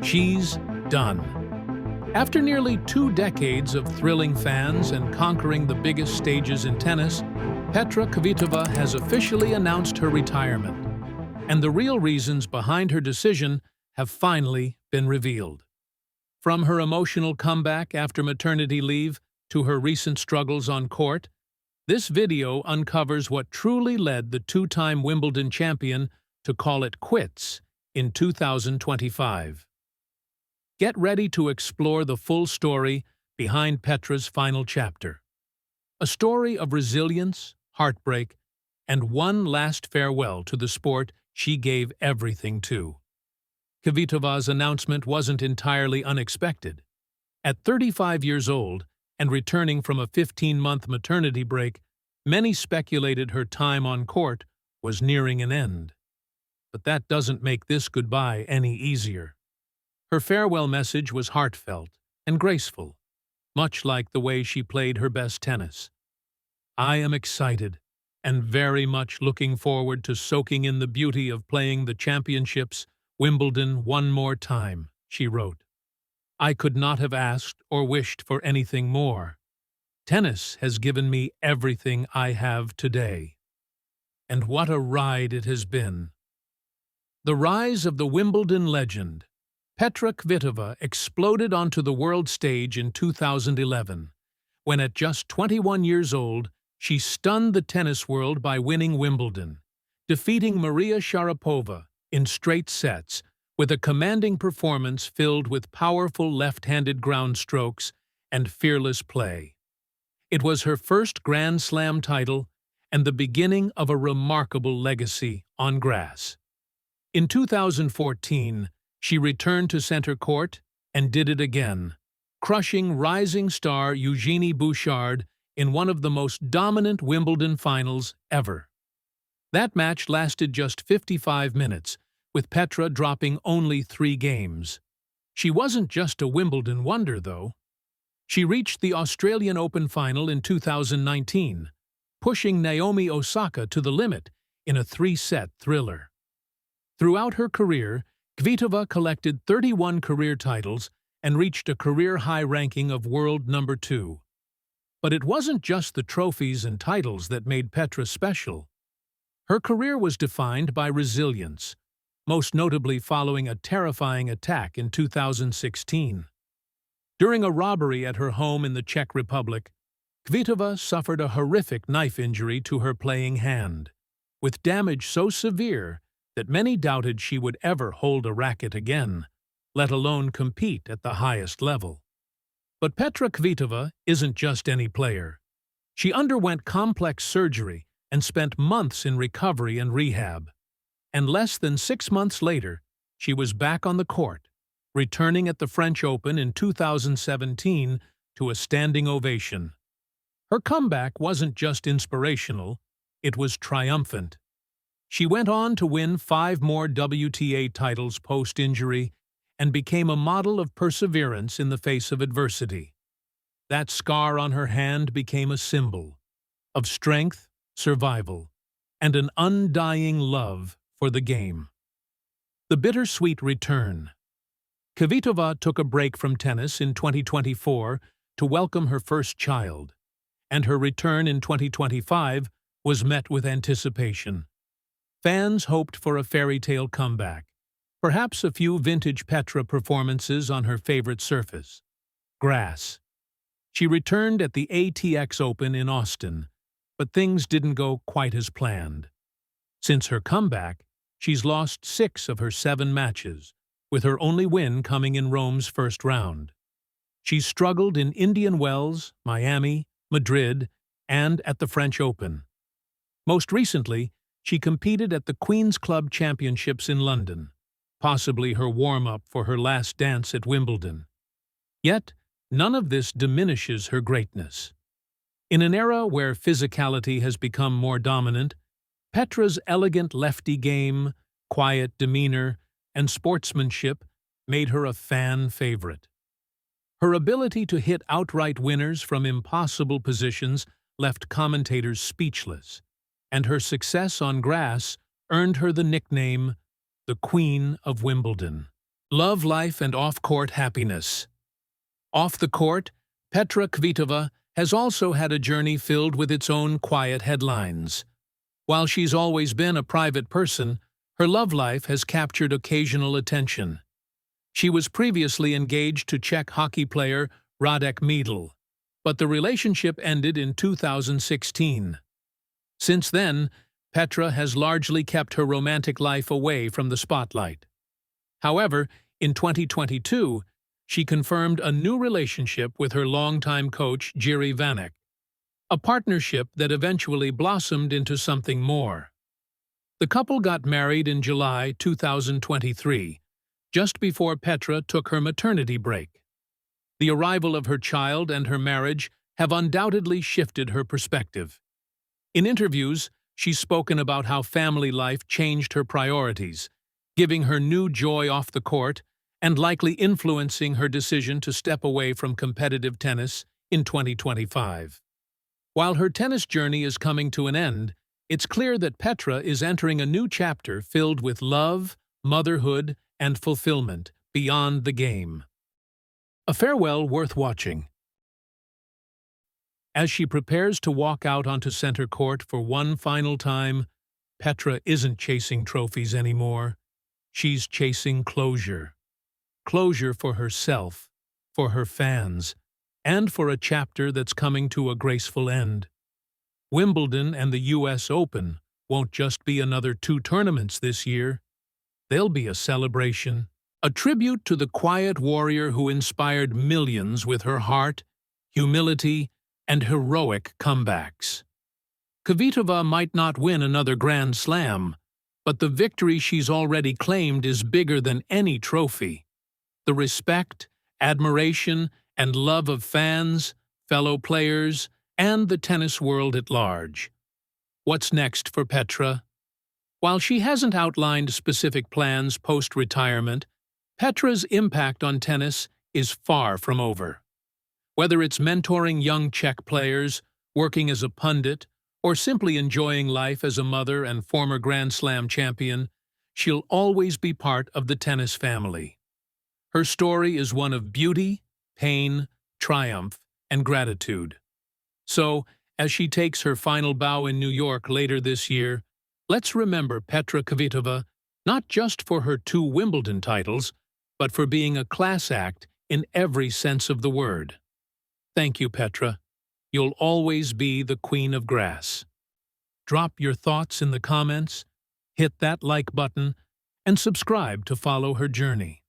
She's done. After nearly 2 decades of thrilling fans and conquering the biggest stages in tennis, Petra Kvitova has officially announced her retirement, and the real reasons behind her decision have finally been revealed. From her emotional comeback after maternity leave to her recent struggles on court, this video uncovers what truly led the 2-time Wimbledon champion to call it quits in 2025. Get ready to explore the full story behind Petra's final chapter. A story of resilience, heartbreak, and one last farewell to the sport she gave everything to. Kvitova's announcement wasn't entirely unexpected. At 35 years old and returning from a 15-month maternity break, many speculated her time on court was nearing an end. But that doesn't make this goodbye any easier. Her farewell message was heartfelt and graceful, much like the way she played her best tennis. "I am excited and very much looking forward to soaking in the beauty of playing the championships, Wimbledon, one more time," she wrote. "I could not have asked or wished for anything more. Tennis has given me everything I have today. And what a ride it has been." The rise of the Wimbledon legend, Petra Kvitová, exploded onto the world stage in 2011, when at just 21 years old, she stunned the tennis world by winning Wimbledon, defeating Maria Sharapova in straight sets with a commanding performance filled with powerful left-handed ground strokes and fearless play. It was her first Grand Slam title and the beginning of a remarkable legacy on grass. In 2014, she returned to center court and did it again, crushing rising star Eugenie Bouchard in one of the most dominant Wimbledon finals ever. That match lasted just 55 minutes, with Petra dropping only 3 games. She wasn't just a Wimbledon wonder, though. She reached the Australian Open final in 2019, pushing Naomi Osaka to the limit in a 3-set thriller. Throughout her career, Kvitova collected 31 career titles and reached a career-high ranking of world number 2. But it wasn't just the trophies and titles that made Petra special. Her career was defined by resilience, most notably following a terrifying attack in 2016. During a robbery at her home in the Czech Republic, Kvitova suffered a horrific knife injury to her playing hand, with damage so severe that many doubted she would ever hold a racket again, let alone compete at the highest level. But Petra Kvitová isn't just any player. She underwent complex surgery and spent months in recovery and rehab. And less than 6 months later, she was back on the court, returning at the French Open in 2017 to a standing ovation. Her comeback wasn't just inspirational, it was triumphant. She went on to win 5 more WTA titles post-injury and became a model of perseverance in the face of adversity. That scar on her hand became a symbol of strength, survival, and an undying love for the game. The bittersweet return. Kvitova took a break from tennis in 2024 to welcome her first child, and her return in 2025 was met with anticipation. Fans hoped for a fairy tale comeback, perhaps a few vintage Petra performances on her favorite surface, grass. She returned at the ATX Open in Austin, but things didn't go quite as planned. Since her comeback, she's lost 6 of her 7 matches, with her only win coming in Rome's first round. She's struggled in Indian Wells, Miami, Madrid, and at the French Open. Most recently, she competed at the Queen's Club Championships in London, possibly her warm-up for her last dance at Wimbledon. Yet, none of this diminishes her greatness. In an era where physicality has become more dominant, Petra's elegant lefty game, quiet demeanor, and sportsmanship made her a fan favorite. Her ability to hit outright winners from impossible positions left commentators speechless, and her success on grass earned her the nickname the Queen of Wimbledon. Love life and off-court happiness. Off the court, Petra Kvitova has also had a journey filled with its own quiet headlines. While she's always been a private person, her love life has captured occasional attention. She was previously engaged to Czech hockey player Radek Medel, but the relationship ended in 2016. Since then, Petra has largely kept her romantic life away from the spotlight. However, in 2022, she confirmed a new relationship with her longtime coach Jiří Vanek, a partnership that eventually blossomed into something more. The couple got married in July 2023, just before Petra took her maternity break. The arrival of her child and her marriage have undoubtedly shifted her perspective. In interviews, she's spoken about how family life changed her priorities, giving her new joy off the court and likely influencing her decision to step away from competitive tennis in 2025. While her tennis journey is coming to an end, it's clear that Petra is entering a new chapter filled with love, motherhood, and fulfillment beyond the game. A farewell worth watching. As she prepares to walk out onto center court for one final time, Petra isn't chasing trophies anymore. She's chasing closure. Closure for herself, for her fans, and for a chapter that's coming to a graceful end. Wimbledon and the US Open won't just be another 2 tournaments this year. They'll be a celebration, a tribute to the quiet warrior who inspired millions with her heart, humility, and heroic comebacks. Kvitova might not win another Grand Slam, but the victory she's already claimed is bigger than any trophy. The respect, admiration, and love of fans, fellow players, and the tennis world at large. What's next for Petra? While she hasn't outlined specific plans post-retirement, Petra's impact on tennis is far from over. Whether it's mentoring young Czech players, working as a pundit, or simply enjoying life as a mother and former Grand Slam champion, she'll always be part of the tennis family. Her story is one of beauty, pain, triumph, and gratitude. So, as she takes her final bow in New York later this year, let's remember Petra Kvitova not just for her 2 Wimbledon titles, but for being a class act in every sense of the word. Thank you, Petra. You'll always be the Queen of Grass. Drop your thoughts in the comments, hit that like button, and subscribe to follow her journey.